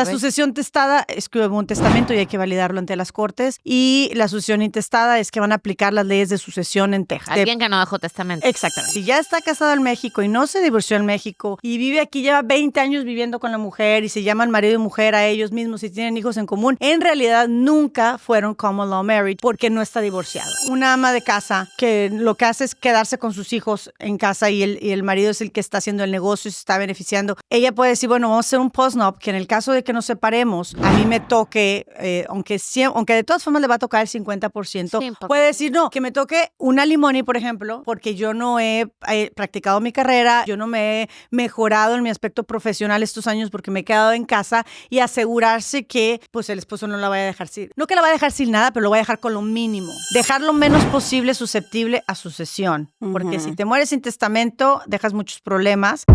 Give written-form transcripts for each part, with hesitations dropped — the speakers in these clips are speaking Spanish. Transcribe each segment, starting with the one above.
La sucesión testada es que hubo un testamento y hay que validarlo ante las cortes. Y la sucesión intestada es que van a aplicar las leyes de sucesión en Texas. Alguien que no dejó testamento. Exactamente. Si ya está casado en México y no se divorció en México y vive aquí, lleva 20 años viviendo con la mujer y se llaman marido y mujer a ellos mismos y tienen hijos en común, en realidad nunca fueron common law marriage porque no está divorciado. Una ama de casa que lo que hace es quedarse con sus hijos en casa y el marido es el que está haciendo el negocio y se está beneficiando. Ella puede decir, bueno, vamos a hacer un postnup que en el caso de que nos separemos, a mí me toque, aunque de todas formas le va a tocar el 50%, sí, puede decir, no, que me toque una limoni, por ejemplo, porque yo no he practicado mi carrera, yo no me he mejorado en mi aspecto profesional estos años porque me he quedado en casa y asegurarse que pues el esposo no la vaya a dejar sin, no que la vaya a dejar sin nada, pero lo va a dejar con lo mínimo. Dejar lo menos posible susceptible a sucesión, porque si te mueres sin testamento, dejas muchos problemas.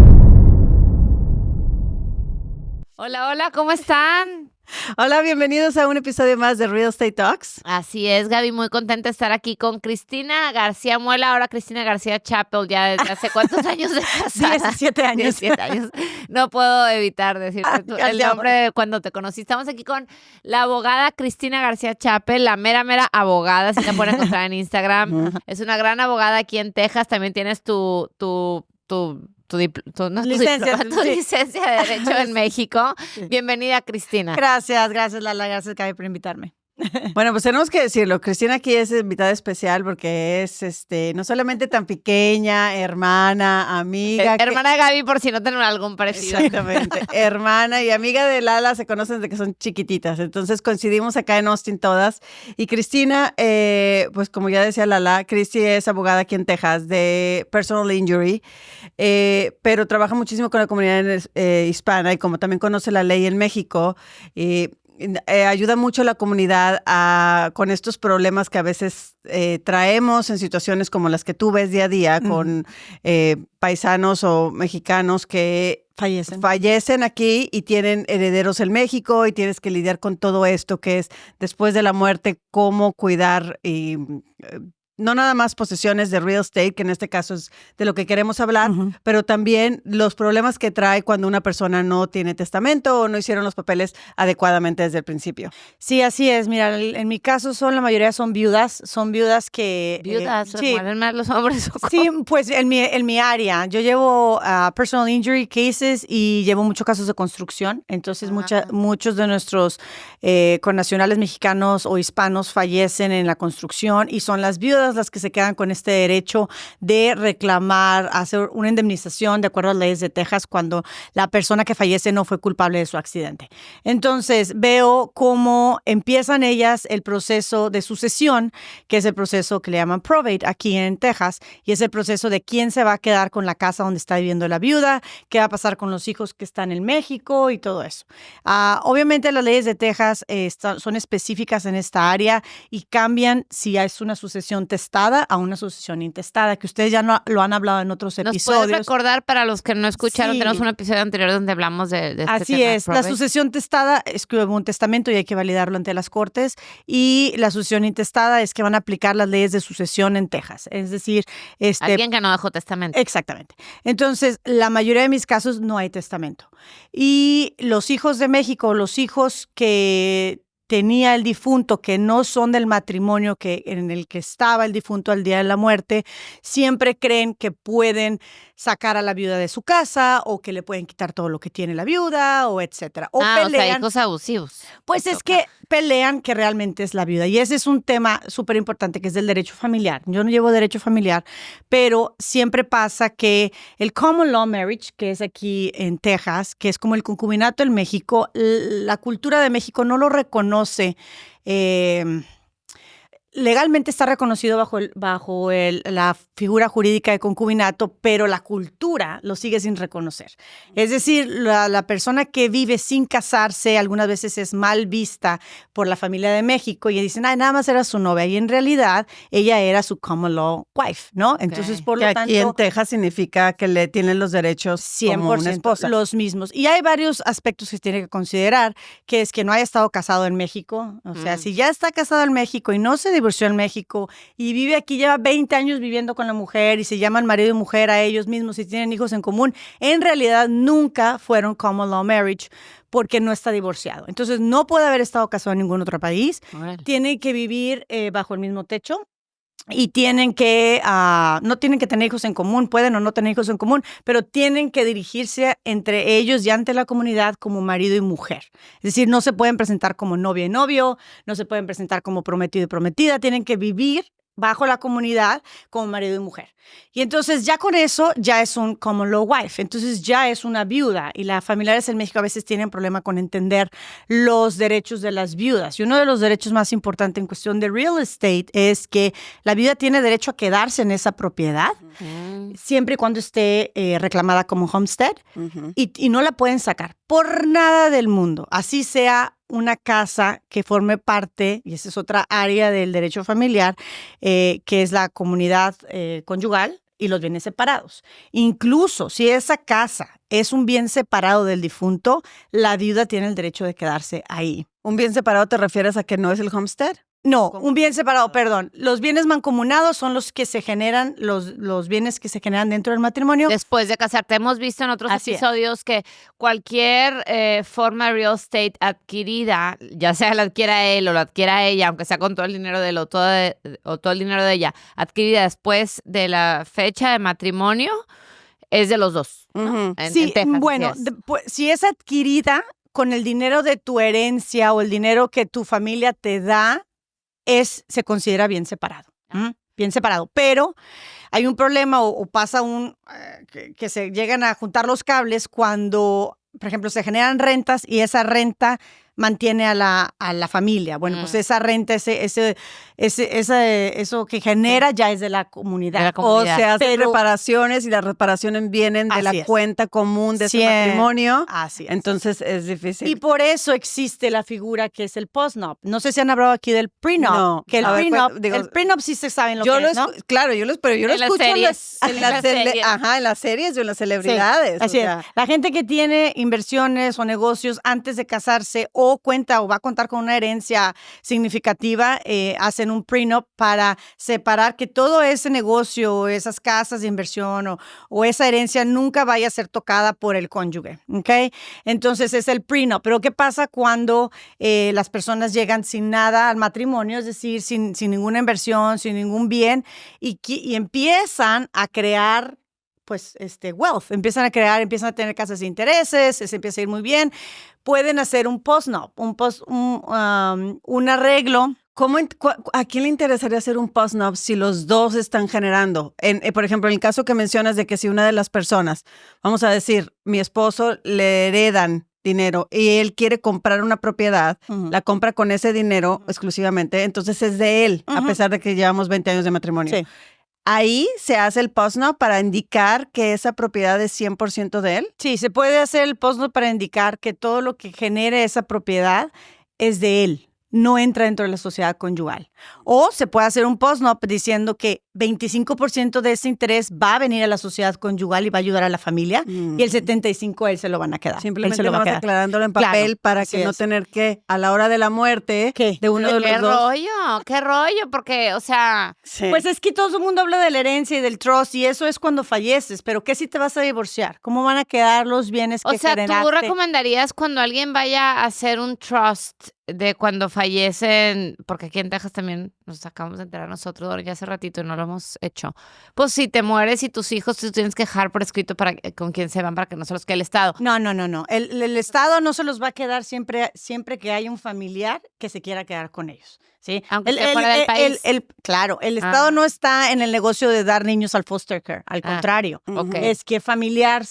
Hola, hola, ¿cómo están? Hola, bienvenidos a un episodio más de Real Estate Talks. Así es, Gaby, muy contenta de estar aquí con Cristina García Muela, ahora Cristina García Chappell, ya desde hace ¿cuántos años de casada? 17 años. 17 años. No puedo evitar decirte el nombre de cuando te conocí. Estamos aquí con la abogada Cristina García Chappell, la mera abogada, si la pueden encontrar en Instagram. Es una gran abogada aquí en Texas, también tienes tu licencia de Derecho en México. Sí. Bienvenida, Cristina. Gracias, Lala, gracias, Gaby, por invitarme. Bueno, pues tenemos que decirlo, Cristina aquí es invitada especial porque es no solamente tan pequeña, hermana, amiga. Hermana de Gaby, por si no tienen algún parecido. Exactamente, hermana y amiga de Lala, se conocen desde que son chiquititas, entonces coincidimos acá en Austin todas. Y Cristina, pues como ya decía Lala, Cristi es abogada aquí en Texas de personal injury, pero trabaja muchísimo con la comunidad hispana y como también conoce la ley en México, ayuda mucho a la comunidad con estos problemas que a veces traemos en situaciones como las que tú ves día a día con paisanos o mexicanos que fallecen aquí y tienen herederos en México y tienes que lidiar con todo esto que es después de la muerte, cómo cuidar y no nada más posesiones de real estate, que en este caso es de lo que queremos hablar, pero también los problemas que trae cuando una persona no tiene testamento o no hicieron los papeles adecuadamente desde el principio. Sí, así es. Mira, en mi caso la mayoría son viudas que... ¿Viudas? Sí. ¿Mueren más los hombres? Sí, pues en mi área. Yo llevo personal injury cases y llevo muchos casos de construcción. Entonces, muchos de nuestros connacionales mexicanos o hispanos fallecen en la construcción y son las viudas las que se quedan con este derecho de reclamar, hacer una indemnización de acuerdo a las leyes de Texas cuando la persona que fallece no fue culpable de su accidente. Entonces, veo cómo empiezan ellas el proceso de sucesión, que es el proceso que le llaman probate aquí en Texas, y es el proceso de quién se va a quedar con la casa donde está viviendo la viuda, qué va a pasar con los hijos que están en México y todo eso. Obviamente, las leyes de Texas son específicas en esta área y cambian si es una sucesión testada a una sucesión intestada, que ustedes ya lo han hablado en otros episodios. ¿Nos puedes recordar para los que no escucharon? Sí. Tenemos un episodio anterior donde hablamos de este Así tema. Es, la sucesión testada es que hubo un testamento y hay que validarlo ante las cortes, y la sucesión intestada es que van a aplicar las leyes de sucesión en Texas, es decir... Alguien que no dejó testamento. Exactamente. Entonces, la mayoría de mis casos no hay testamento. Y los hijos de México, los hijos que tenía el difunto, que no son del matrimonio en el que estaba el difunto al día de la muerte, siempre creen que pueden sacar a la viuda de su casa o que le pueden quitar todo lo que tiene la viuda o etcétera. O pelean. O sea, hijos abusivos. Pues es que pelean que realmente es la viuda. Y ese es un tema súper importante que es del derecho familiar. Yo no llevo derecho familiar, pero siempre pasa que el common law marriage, que es aquí en Texas, que es como el concubinato en México, la cultura de México no lo reconoce. Legalmente está reconocido bajo la figura jurídica de concubinato, pero la cultura lo sigue sin reconocer. Es decir, la persona que vive sin casarse algunas veces es mal vista por la familia de México y dicen, nada más era su novia, y en realidad ella era su common law wife, ¿no? Entonces, por lo tanto... Aquí en Texas significa que le tienen los derechos 100% como una esposa. Los mismos. Y hay varios aspectos que se tiene que considerar, que es que no haya estado casado en México. O sea, si ya está casado en México y no se divorció divorció en México y vive aquí, lleva 20 años viviendo con la mujer y se llaman marido y mujer a ellos mismos y tienen hijos en común, en realidad nunca fueron common law marriage porque no está divorciado. Entonces no puede haber estado casado en ningún otro país, tiene que vivir bajo el mismo techo. Y tienen que, no tienen que tener hijos en común, pueden o no tener hijos en común, pero tienen que dirigirse entre ellos y ante la comunidad como marido y mujer. Es decir, no se pueden presentar como novia y novio, no se pueden presentar como prometido y prometida, tienen que vivir bajo la comunidad como marido y mujer. Y entonces ya con eso ya es un common law wife, entonces ya es una viuda y las familiares en México a veces tienen problema con entender los derechos de las viudas. Y uno de los derechos más importantes en cuestión de real estate es que la viuda tiene derecho a quedarse en esa propiedad siempre y cuando esté reclamada como homestead y no la pueden sacar por nada del mundo, así sea una casa que forme parte, y esa es otra área del derecho familiar, que es la comunidad conyugal y los bienes separados. Incluso si esa casa es un bien separado del difunto, la viuda tiene el derecho de quedarse ahí. ¿Un bien separado te refieres a que no es el homestead? No, un bien separado, perdón. Los bienes mancomunados son los que se generan, los bienes que se generan dentro del matrimonio. Después de casarte, hemos visto en otros episodios que cualquier forma de real estate adquirida, ya sea la adquiera él o la adquiera ella, aunque sea con todo el dinero de él o todo el dinero de ella, adquirida después de la fecha de matrimonio, es de los dos. ¿No? Sí, en Texas, bueno, si es adquirida con el dinero de tu herencia o el dinero que tu familia te da, se considera bien separado, bien separado, pero hay un problema o pasa que se llegan a juntar los cables cuando, por ejemplo, se generan rentas y esa renta mantiene a la familia. Bueno, pues esa renta, eso que genera ya es de la comunidad. O se hacen reparaciones y las reparaciones vienen de la cuenta común de ese matrimonio. Así es. Entonces es difícil. Y por eso existe la figura que es el postnup. No sé si han hablado aquí del prenup. No. Que el prenup sí se saben lo que es, ¿no? Claro, pero yo lo escucho en las series o en las celebridades. Sí, así es. La gente que tiene inversiones o negocios antes de casarse o cuenta o va a contar con una herencia significativa, hacen un prenup para separar que todo ese negocio, esas casas de inversión o esa herencia nunca vaya a ser tocada por el cónyuge, ¿ok? Entonces es el prenup. Pero ¿qué pasa cuando las personas llegan sin nada al matrimonio? Es decir, sin ninguna inversión, sin ningún bien y empiezan a crear pues wealth, empiezan a tener casas de intereses, se empieza a ir muy bien, pueden hacer un postnup, un arreglo. ¿A quién le interesaría hacer un postnup si los dos están generando? Por ejemplo, en el caso que mencionas de que si una de las personas, vamos a decir, mi esposo le heredan dinero y él quiere comprar una propiedad, la compra con ese dinero exclusivamente, entonces es de él, a pesar de que llevamos 20 años de matrimonio. Sí. Ahí se hace el postnup para indicar que esa propiedad es 100% de él. Sí, se puede hacer el postnup para indicar que todo lo que genere esa propiedad es de él, no entra dentro de la sociedad conyugal. O se puede hacer un postnup diciendo que 25% de ese interés va a venir a la sociedad conyugal y va a ayudar a la familia y el 75% él se lo van a quedar. Simplemente vas aclarándolo en papel para que no tener que, a la hora de la muerte de uno de los dos. ¡Qué rollo! Porque, o sea... Sí. Pues es que todo el mundo habla de la herencia y del trust y eso es cuando falleces, pero ¿qué si te vas a divorciar? ¿Cómo van a quedar los bienes que generaste? O sea, ¿tú recomendarías cuando alguien vaya a hacer un trust de cuando fallecen, porque aquí en Texas también nos acabamos de enterar nosotros ya hace ratito y no lo hemos hecho, pues si te mueres y tus hijos, tú tienes que dejar por escrito con quién se van para que no se los quede el Estado? No. El Estado no se los va a quedar siempre que hay un familiar que se quiera quedar con ellos. ¿Sí? Aunque esté fuera del país. Claro, el Estado no está en el negocio de dar niños al foster care, al contrario. Es que familiar,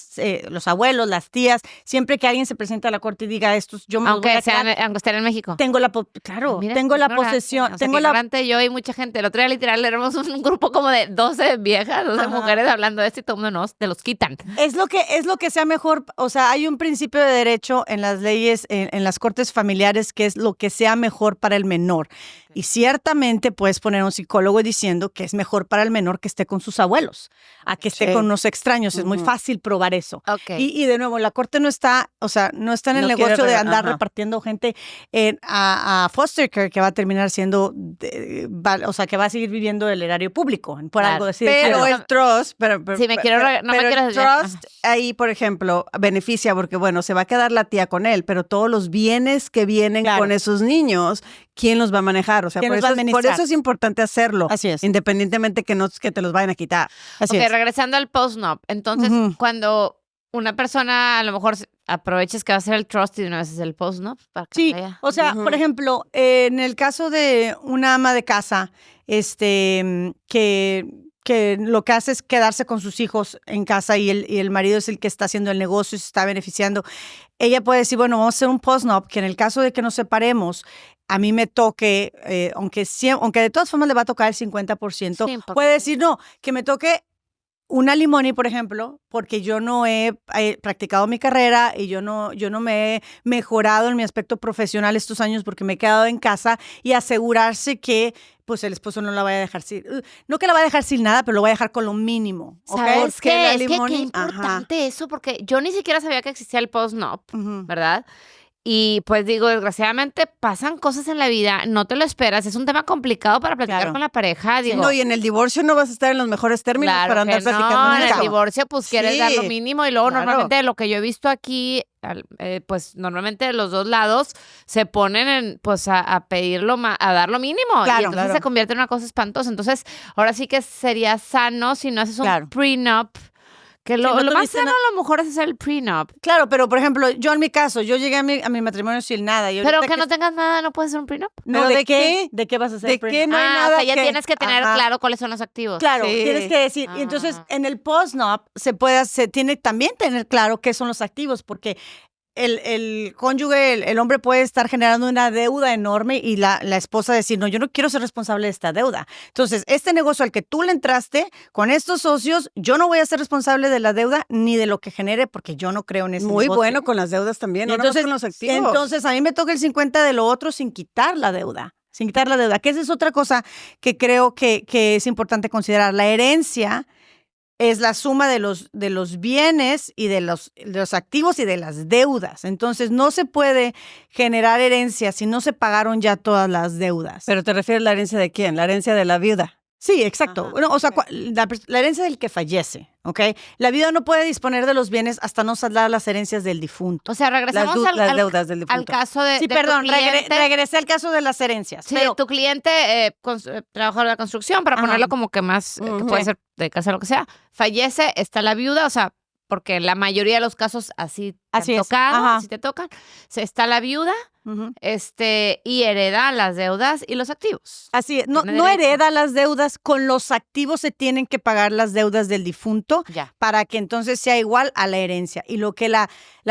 los abuelos, las tías, siempre que alguien se presenta a la corte y diga esto, yo me aunque voy a quedar. Aunque estén en México. Tengo la posesión. O sea, ignorante yo y mucha gente. El otro día literal éramos un grupo como de 12 viejas, 12 mujeres hablando de esto y todo el mundo te los quitan. Es lo que sea mejor, o sea, hay un principio de derecho en las leyes, en las cortes familiares, que es lo que sea mejor para el menor. Y ciertamente puedes poner a un psicólogo diciendo que es mejor para el menor que esté con sus abuelos, a que esté con unos extraños. Es muy fácil probar eso. Okay. Y de nuevo, la corte no está, no está en el negocio de andar repartiendo gente a foster care que va a terminar siendo, que va a seguir viviendo del erario público, por algo decir. Pero el trust, el trust ahí, por ejemplo, beneficia porque, bueno, se va a quedar la tía con él, pero todos los bienes que vienen con esos niños, ¿quién los va a manejar? O sea, por eso es importante hacerlo. Así es. Independientemente que te los vayan a quitar. Así es. Regresando al post-nup. Entonces, cuando una persona a lo mejor aproveches que va a ser el trust y de una vez es el post-nup. Sí, o sea, por ejemplo, en el caso de una ama de casa, que lo que hace es quedarse con sus hijos en casa y el marido es el que está haciendo el negocio y se está beneficiando, ella puede decir, bueno, vamos a hacer un post-nup que en el caso de que nos separemos, a mí me toque, aunque de todas formas le va a tocar el 50%, puede decir, no, que me toque un alimony, por ejemplo, porque yo no he practicado mi carrera y yo no me he mejorado en mi aspecto profesional estos años porque me he quedado en casa y asegurarse que pues el esposo no la vaya a dejar no que la vaya a dejar sin nada, pero lo va a dejar con lo mínimo. ¿Sabes qué? Es que qué importante eso, porque yo ni siquiera sabía que existía el post-nup, ¿verdad? Y pues digo, desgraciadamente pasan cosas en la vida, no te lo esperas, es un tema complicado para platicar con la pareja. Digo, no, y en el divorcio no vas a estar en los mejores términos para andar platicando. No, en el divorcio pues quieres dar lo mínimo y luego normalmente lo que yo he visto aquí, pues normalmente de los dos lados se ponen a pedirlo, a dar lo mínimo. Y entonces se convierte en una cosa espantosa. Entonces, ahora sí que sería sano si no haces un prenup. Que lo más sano a lo mejor es hacer el prenup. Claro, pero por ejemplo, yo en mi caso, yo llegué a mi matrimonio sin nada. Pero que no tengas nada, ¿no puedes hacer un prenup? No, ¿de qué? ¿De qué vas a hacer el prenup? ¿De qué no hay nada? O sea, ya tienes que tener claro cuáles son los activos. Claro, tienes que decir. Y entonces, en el postnup se tiene también tener claro qué son los activos, porque el cónyuge, el hombre puede estar generando una deuda enorme y la esposa decir, no, yo no quiero ser responsable de esta deuda. Entonces, este negocio al que tú le entraste con estos socios, yo no voy a ser responsable de la deuda ni de lo que genere porque yo no creo en ese negocio. Muy bueno con las deudas también, no con los activos. Entonces, a mí me toca el 50 de lo otro sin quitar la deuda. Sin quitar la deuda, que esa es otra cosa que creo que es importante considerar. La herencia es la suma de los bienes y de los activos y de las deudas. Entonces, no se puede generar herencia si no se pagaron ya todas las deudas. ¿Pero te refieres a la herencia de quién? ¿La herencia de la viuda? Sí, exacto. Bueno, o sea, la herencia del que fallece, ¿ok? La viuda no puede disponer de los bienes hasta no saldar las herencias del difunto. O sea, regresamos las deudas del difunto. Al caso de sí, perdón, regresé al caso de las herencias. Sí, pero tu cliente, trabajador de la construcción, para ponerlo como que más, que puede ser de casa, lo que sea, fallece, está la viuda, o sea, porque la mayoría de los casos así te tocan, está la viuda, y hereda las deudas y los activos. Así es, no hereda las deudas, con los activos se tienen que pagar las deudas del difunto para que entonces sea igual a la herencia. Y lo que la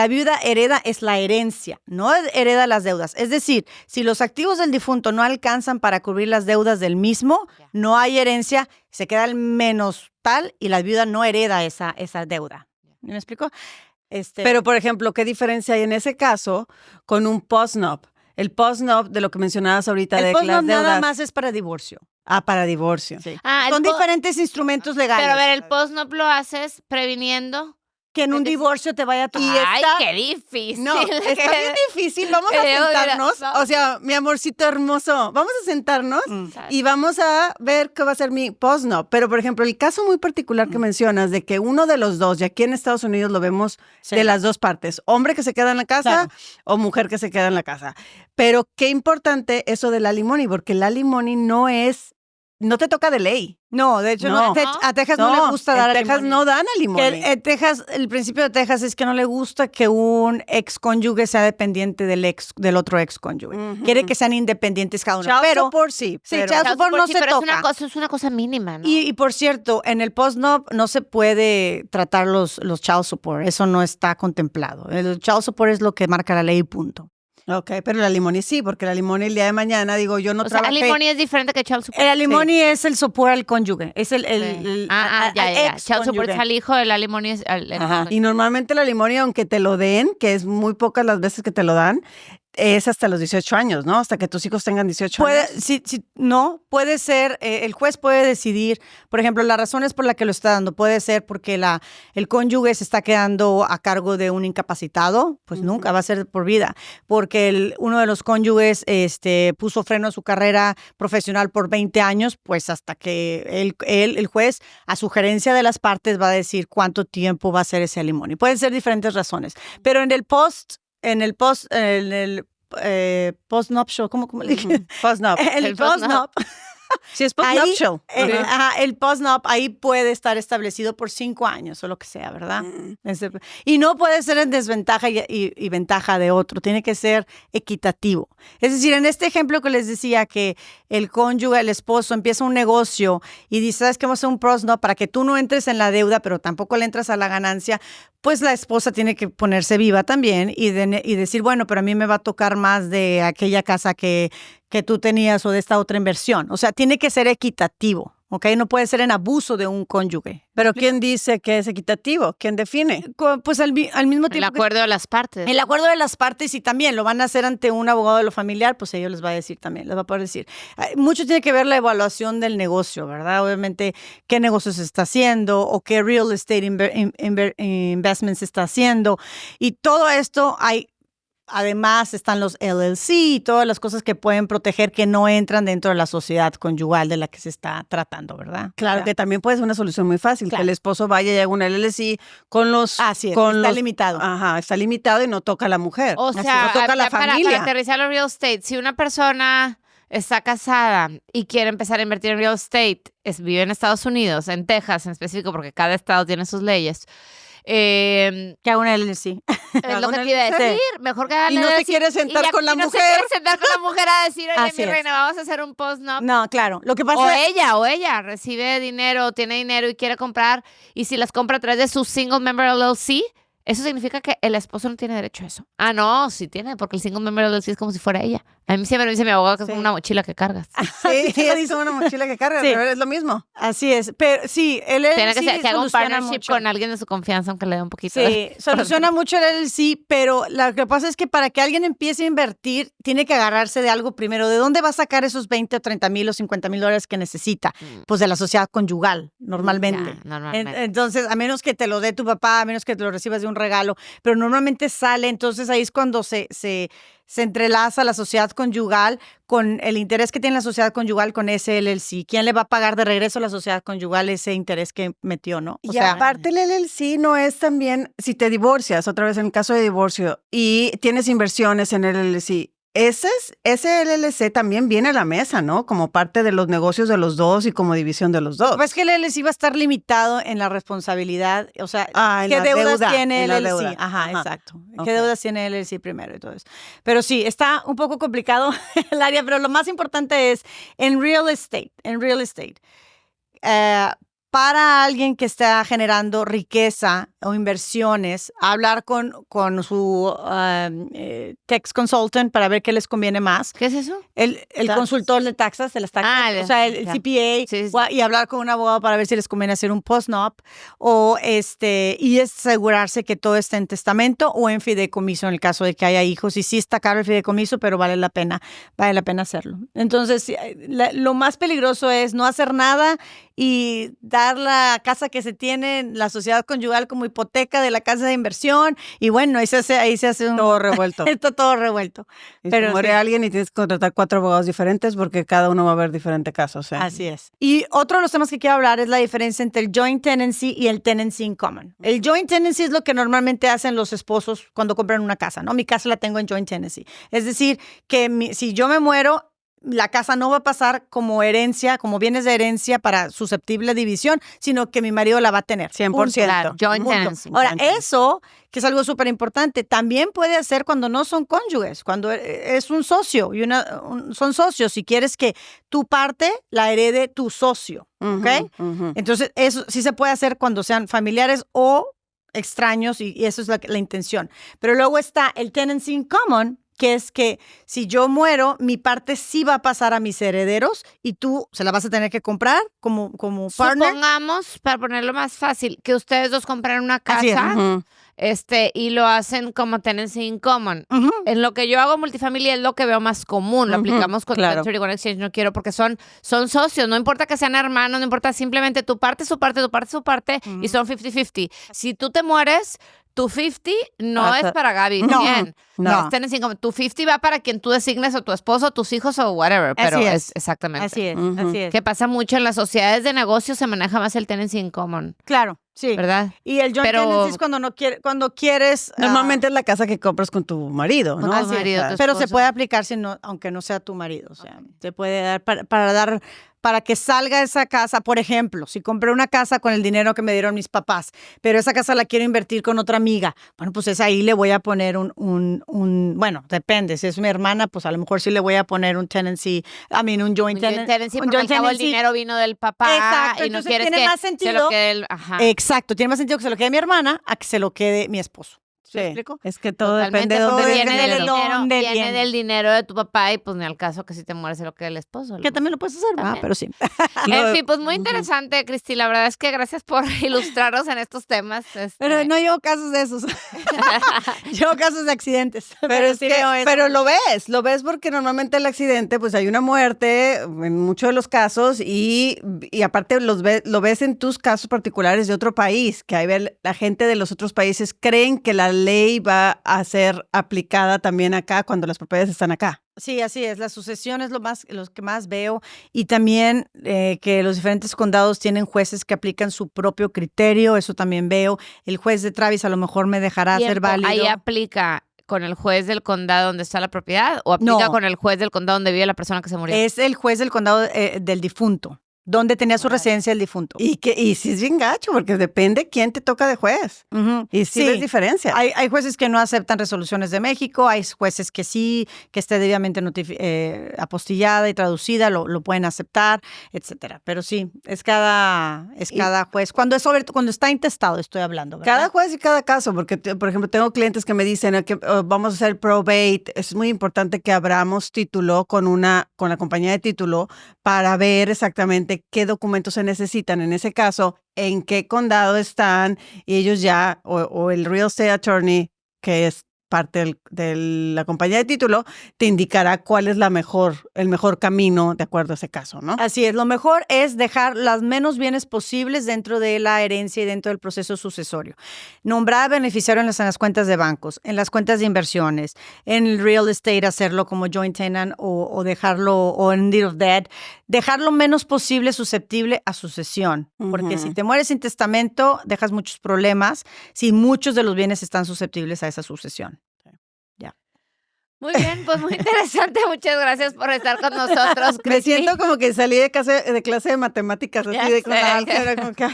viuda hereda es la herencia, no hereda las deudas. Es decir, si los activos del difunto no alcanzan para cubrir las deudas del mismo, no hay herencia, se queda el menos tal y la viuda no hereda esa deuda. ¿Me explico? Pero, por ejemplo, ¿qué diferencia hay en ese caso con un postnup? El postnup de lo que mencionabas ahorita de las deudas. El postnup nada más es para divorcio. Para divorcio. Sí. Son diferentes instrumentos legales. Pero a ver, el postnup lo haces previniendo que en un divorcio te vaya a tocar. ¡Ay, qué difícil! No, está bien difícil. Vamos a sentarnos. O sea, mi amorcito hermoso, vamos a sentarnos y vamos a ver qué va a ser mi postnup. Pero, por ejemplo, el caso muy particular que mencionas de que uno de los dos, y aquí en Estados Unidos lo vemos de las dos partes, hombre que se queda en la casa o mujer que se queda en la casa. Pero qué importante eso del alimony, porque el alimony no te toca de ley. No, de hecho, a Texas no le gusta dar alimony. Texas no dan alimony. El principio de Texas es que no le gusta que un ex cónyuge sea dependiente del otro ex cónyuge. Quiere que sean independientes cada uno. Child support sí. Child support no se toca. Es una cosa mínima, ¿no? Y por cierto, en el postnup no se puede tratar los child support. Eso no está contemplado. El child support es lo que marca la ley, punto. Ok, pero el alimony sí, porque el alimony el día de mañana, digo, yo no trabajé. El alimony es diferente que child support. El alimony es el support al cónyuge, es el child support es al hijo, el alimony es Y normalmente el alimony, aunque te lo den, que es muy pocas las veces que te lo dan, es hasta los 18 años, ¿no? Hasta que tus hijos tengan 18 años. No, puede ser, el juez puede decidir, por ejemplo, las razones por las que lo está dando, puede ser porque el cónyuge se está quedando a cargo de un incapacitado, pues nunca va a ser por vida, porque uno de los cónyuges puso freno a su carrera profesional por 20 años, pues hasta que el juez, a sugerencia de las partes, va a decir cuánto tiempo va a ser ese alimonio. Pueden ser diferentes razones, pero en el post-nuptial, ¿cómo le dije? Post-nup. El post-nup. Sí, es post-nuptial. El post-nup ahí puede estar establecido por 5 años o lo que sea, ¿verdad? Y no puede ser en desventaja y ventaja de otro, tiene que ser equitativo. Es decir, en este ejemplo que les decía que el cónyuge, el esposo, empieza un negocio y dice, ¿sabes qué? Vamos a hacer un post-nup para que tú no entres en la deuda, pero tampoco le entras a la ganancia, pues la esposa tiene que ponerse viva también y decir, bueno, pero a mí me va a tocar más de aquella casa que tú tenías o de esta otra inversión. O sea, tiene que ser equitativo, ¿ok? No puede ser en abuso de un cónyuge. Pero ¿quién dice que es equitativo? ¿Quién define? Pues al mismo tiempo. El acuerdo de las partes. El acuerdo de las partes y también lo van a hacer ante un abogado de lo familiar, pues ellos les va a decir también, les va a poder decir. Mucho tiene que ver la evaluación del negocio, ¿verdad? Obviamente, qué negocio se está haciendo o qué real estate investments se está haciendo. Y todo esto además están los LLC y todas las cosas que pueden proteger que no entran dentro de la sociedad conyugal de la que se está tratando, ¿verdad? Claro, que también puede ser una solución muy fácil, que el esposo vaya y haga un LLC con los... Así es, está limitado. Ajá, está limitado y no toca a la mujer. O sea, no toca a la familia. Para aterrizar los real estate, si una persona está casada y quiere empezar a invertir en real estate, vive en Estados Unidos, en Texas en específico, porque cada estado tiene sus leyes, que haga una LLC. Es lo que te iba a decir. Mejor que haga y no se quiere sentar con la mujer. No se quiere sentar con la mujer a decir, oye, Así mi reina, vamos a hacer un post-nup. No, claro. Lo que pasa o ella recibe dinero, tiene dinero y quiere comprar, y si las compra a través de su single member LLC, eso significa que el esposo no tiene derecho a eso. Ah, no, sí tiene, porque el single member LLC es como si fuera ella. A mí siempre me dice mi abogado que es como una mochila que cargas. Sí, dice una mochila que cargas, pero es lo mismo. Así es, pero sí, el LLC tiene que haga un partnership mucho con alguien de su confianza, aunque le dé un poquito. Sí, soluciona mucho el LLC, pero lo que pasa es que para que alguien empiece a invertir, tiene que agarrarse de algo primero. ¿De dónde va a sacar esos 20 o 30 mil o 50 mil dólares que necesita? Pues de la sociedad conyugal, normalmente. Ya, normalmente. Entonces, a menos que te lo dé tu papá, a menos que te lo recibas de un regalo, pero normalmente sale, entonces ahí es cuando se entrelaza la sociedad conyugal con el interés que tiene la sociedad conyugal con ese LLC. ¿Quién le va a pagar de regreso a la sociedad conyugal ese interés que metió, no? Y aparte el LLC no es también, si te divorcias, otra vez en el caso de divorcio, y tienes inversiones en el LLC, ese LLC también viene a la mesa, ¿no? Como parte de los negocios de los dos y como división de los dos. Pues que el LLC va a estar limitado en la responsabilidad, o sea, ¿qué deudas tiene el LLC? Ajá, exacto. ¿Qué deudas tiene el LLC primero y todo eso? Pero sí, está un poco complicado el área, pero lo más importante es en real estate, para alguien que está generando riqueza o inversiones, hablar con su tax consultant para ver qué les conviene más. ¿Qué es eso? El consultor de taxas, de las taxas, o sea, el CPA, sí. Y hablar con un abogado para ver si les conviene hacer un post-nup y asegurarse que todo esté en testamento o en fideicomiso en el caso de que haya hijos. Y sí está caro el fideicomiso, pero vale la pena hacerlo. Entonces, lo más peligroso es no hacer nada y dar la casa que se tiene en la sociedad conyugal como hipoteca de la casa de inversión y bueno, ahí se hace un... Todo revuelto. Está todo revuelto. Pero muere alguien y tienes que contratar 4 abogados diferentes porque cada uno va a ver diferente caso. Así es. Y otro de los temas que quiero hablar es la diferencia entre el joint tenancy y el tenancy in common. El joint tenancy es lo que normalmente hacen los esposos cuando compran una casa, ¿no? Mi casa la tengo en joint tenancy. Es decir, que si yo me muero, la casa no va a pasar como herencia, como bienes de herencia para susceptible división, sino que mi marido la va a tener. 100%. Claro, joint tenancy. Ahora, eso, que es algo súper importante, también puede hacer cuando no son cónyuges, cuando es un socio y son socios. Si quieres que tu parte la herede tu socio, ¿ok? Entonces, eso sí se puede hacer cuando sean familiares o extraños y eso es la intención. Pero luego está el tenancy in common, que es que si yo muero, mi parte sí va a pasar a mis herederos y tú se la vas a tener que comprar como partner. Supongamos, para ponerlo más fácil, que ustedes dos compran una Así es. casa y lo hacen como tenancy in common. En lo que yo hago multifamilia es lo que veo más común. Lo aplicamos con 1031 Exchange. No quiero porque son socios. No importa que sean hermanos, no importa. Simplemente tu parte, su parte, tu parte, su parte y son 50-50. Si tú te mueres, tu 50 no es para Gaby. No. Tu 50 va para quien tú designes o tu esposo, tus hijos o whatever. Pero es exactamente. Así es, así es. Que pasa mucho en las sociedades de negocios, se maneja más el tenancy in common. Claro, sí. ¿Verdad? Y el joint tenancy es cuando quieres... Normalmente es la casa que compras con tu marido, ¿no? Con tu marido, tu pero esposo. se puede aplicar aunque no sea tu marido. O sea, se puede dar para que salga esa casa. Por ejemplo, si compré una casa con el dinero que me dieron mis papás, pero esa casa la quiero invertir con otra amiga, bueno, pues ahí le voy a poner bueno, depende. Si es mi hermana, pues a lo mejor sí le voy a poner un tenancy, un joint tenancy. Porque al cabo el dinero vino del papá. Exacto, y no entonces quieres tiene que más sentido. se lo quede el... Ajá. Exacto, tiene más sentido que se lo quede mi hermana a que se lo quede mi esposo. Sí, ¿Me explico? es que todo Totalmente, depende de dónde viene del dinero de tu papá y pues ni al caso que si te mueres se lo quede el esposo. Que también lo puedes hacer, pero sí. En fin, pues muy interesante, Cristi. La verdad es que gracias por ilustrarnos en estos temas. Pero no llevo casos de esos. Llevo casos de accidentes. Pero lo ves porque normalmente el accidente, pues hay una muerte en muchos de los casos y aparte lo ves en tus casos particulares de otro país, que hay la gente de los otros países creen que la ley va a ser aplicada también acá cuando las propiedades están acá. Sí, así es. La sucesión es los que más veo y también que los diferentes condados tienen jueces que aplican su propio criterio. Eso también veo. El juez de Travis a lo mejor me dejará ser válido. ¿Ahí aplica con el juez del condado donde está la propiedad o aplica con el juez del condado donde vive la persona que se murió? Es el juez del condado del difunto, donde tenía su residencia el difunto. Y sí es bien gacho, porque depende quién te toca de juez. Y sí ves diferencia. Hay jueces que no aceptan resoluciones de México, hay jueces que sí, que esté debidamente apostillada y traducida, lo pueden aceptar, etcétera. Pero sí, es cada juez. Cuando está intestado estoy hablando, ¿verdad? Cada juez y cada caso, porque, por ejemplo, tengo clientes que me dicen que vamos a hacer probate. Es muy importante que abramos título con la compañía de título para ver exactamente qué documentos se necesitan en ese caso, en qué condado están, y ellos ya, o el real estate attorney, que es parte de la compañía de título, te indicará cuál es el mejor camino de acuerdo a ese caso, ¿no? Así es, lo mejor es dejar las menos bienes posibles dentro de la herencia y dentro del proceso sucesorio. Nombrar beneficiario en las cuentas de bancos, en las cuentas de inversiones, en el real estate hacerlo como joint tenant o dejarlo, o en deed of deed, dejar lo menos posible susceptible a sucesión, porque si te mueres sin testamento, dejas muchos problemas si muchos de los bienes están susceptibles a esa sucesión. Muy bien, pues muy interesante. Muchas gracias por estar con nosotros, Cristi. Me siento como que salí de clase de matemáticas, así de con la álgebra, como que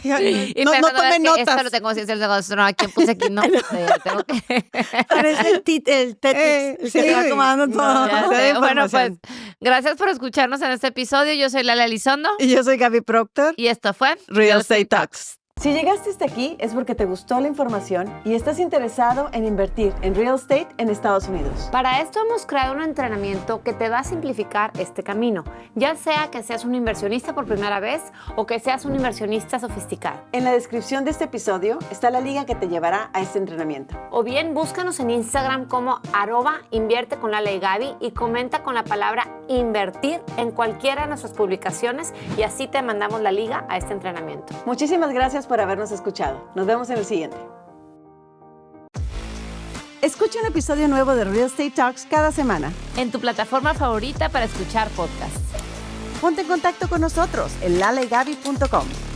no tomé notas. Esto lo tengo así, no, ¿a quién puse aquí? No, tengo que... Parece el Tetris, sí, que va acomodando todo. Bueno, pues, gracias por escucharnos en este episodio. Yo soy Lala Elizondo. Y yo soy Gaby Proctor. Y esto fue Real Estate Talks. Si llegaste hasta aquí es porque te gustó la información y estás interesado en invertir en real estate en Estados Unidos. Para esto hemos creado un entrenamiento que te va a simplificar este camino, ya sea que seas un inversionista por primera vez o que seas un inversionista sofisticado. En la descripción de este episodio está la liga que te llevará a este entrenamiento. O bien búscanos en Instagram como @invierte_con_Lala y Gaby y comenta con la palabra invertir en cualquiera de nuestras publicaciones y así te mandamos la liga a este entrenamiento. Muchísimas gracias por habernos escuchado. Nos vemos en el siguiente. Escucha un episodio nuevo de Real Estate Talks cada semana. En tu plataforma favorita para escuchar podcasts. Ponte en contacto con nosotros en lalaagaby.com.